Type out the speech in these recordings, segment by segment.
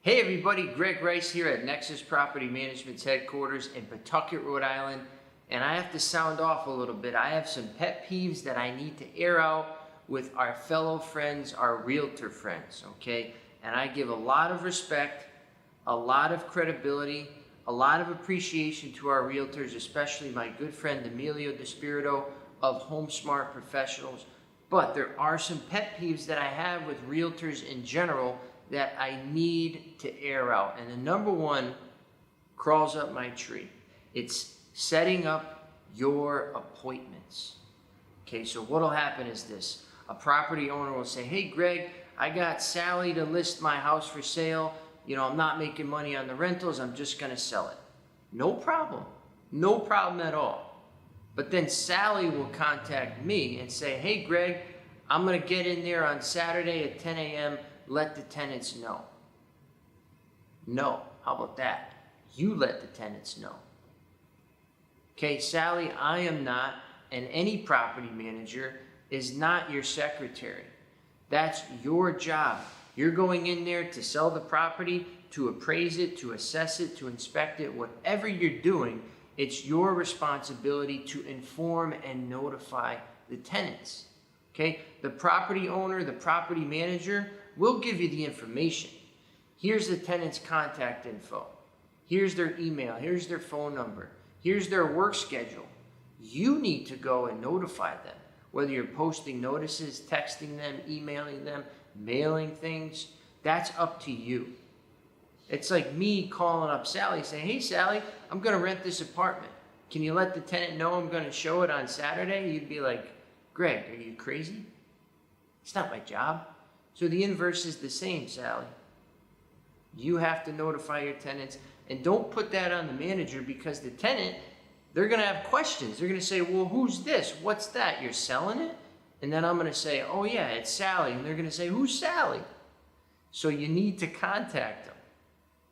Hey everybody, Greg Rice here at Nexus Property Management's headquarters in Pawtucket, Rhode Island. And I have to sound off a little bit. I have some pet peeves that I need to air out with our fellow friends, our realtor friends, okay? And I give a lot of respect, a lot of credibility, a lot of appreciation to our realtors, especially my good friend Emilio DeSpirito of Home Smart Professionals. But there are some pet peeves that I have with realtors in general that I need to air out. And the number one crawls up my tree. It's setting up your appointments. Okay, so what'll happen is this. A property owner will say, hey Greg, I got Sally to list my house for sale. You know, I'm not making money on the rentals, I'm just gonna sell it. No problem, no problem at all. But then Sally will contact me and say, hey Greg, I'm gonna get in there on Saturday at 10 a.m., let the tenants know. No, how about that? You let the tenants know. Okay, Sally, I am not, and any property manager is not your secretary. That's your job. You're going in there to sell the property, to appraise it, to assess it, to inspect it, whatever you're doing, it's your responsibility to inform and notify the tenants. Okay, the property owner, the property manager will give you the information. Here's the tenant's contact info. Here's their email. Here's their phone number. Here's their work schedule. You need to go and notify them, whether you're posting notices, texting them, emailing them, mailing things. That's up to you. It's like me calling up Sally saying, hey Sally, I'm going to rent this apartment. Can you let the tenant know I'm going to show it on Saturday? You'd be like, Greg, are you crazy? It's not my job. So the inverse is the same, Sally. You have to notify your tenants, and don't put that on the manager, because the tenant, they're going to have questions. They're going to say, well, who's this? What's that? You're selling it? And then I'm going to say, oh yeah, it's Sally. And they're going to say, who's Sally? So you need to contact them,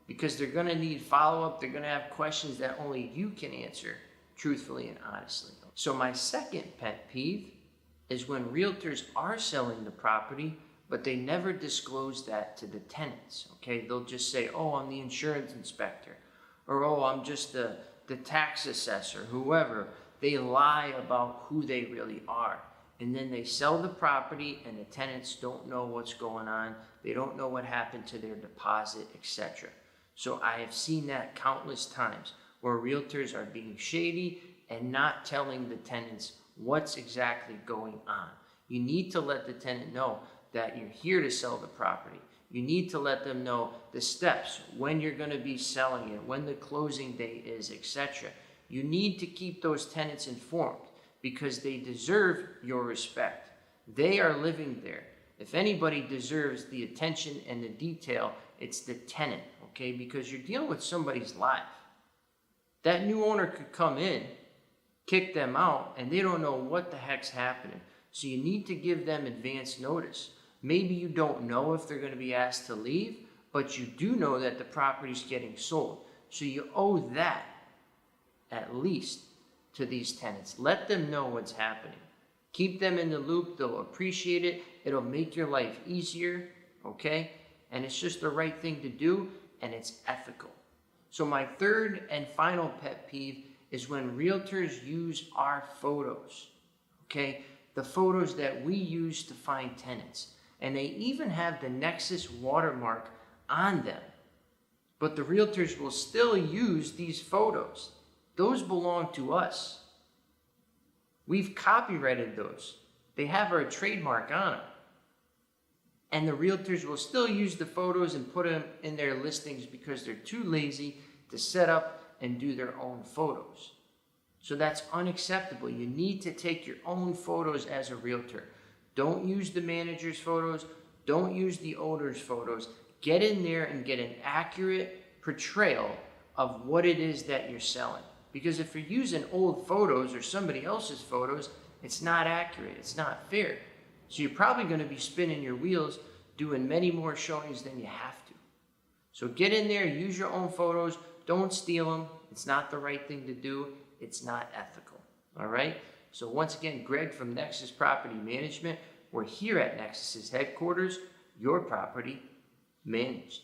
because they're going to need follow-up. They're going to have questions that only you can answer truthfully and honestly. So my second pet peeve is when realtors are selling the property, but they never disclose that to the tenants, okay? They'll just say, oh, I'm the insurance inspector, or oh, I'm just the tax assessor, whoever. They lie about who they really are. And then they sell the property and the tenants don't know what's going on. They don't know what happened to their deposit, etc. So I have seen that countless times where realtors are being shady and not telling the tenants what's exactly going on. You need to let the tenant know that you're here to sell the property. You need to let them know the steps, when you're going to be selling it, when the closing date is, etc. You need to keep those tenants informed, because they deserve your respect. They are living there. If anybody deserves the attention and the detail, it's the tenant, okay? Because you're dealing with somebody's life. That new owner could come in, kick them out, and they don't know what the heck's happening. So you need to give them advance notice. Maybe you don't know if they're going to be asked to leave, but you do know that the property's getting sold. So you owe that, at least, to these tenants. Let them know what's happening. Keep them in the loop. They'll appreciate it. It'll make your life easier, okay? And it's just the right thing to do, and it's ethical. So my third and final pet peeve is when realtors use our photos, okay? The photos that we use to find tenants. And they even have the Nexus watermark on them. But the realtors will still use these photos. Those belong to us. We've copyrighted those. They have our trademark on them. And the realtors will still use the photos and put them in their listings because they're too lazy to set up and do their own photos. So that's unacceptable. You need to take your own photos as a realtor. Don't use the manager's photos. Don't use the owner's photos. Get in there and get an accurate portrayal of what it is that you're selling. Because if you're using old photos or somebody else's photos, it's not accurate. It's not fair. So you're probably going to be spinning your wheels doing many more showings than you have to. So get in there, use your own photos. Don't steal them. It's not the right thing to do. It's not ethical. All right? So once again, Greg from Nexus Property Management. We're here at Nexus's headquarters, your property managed.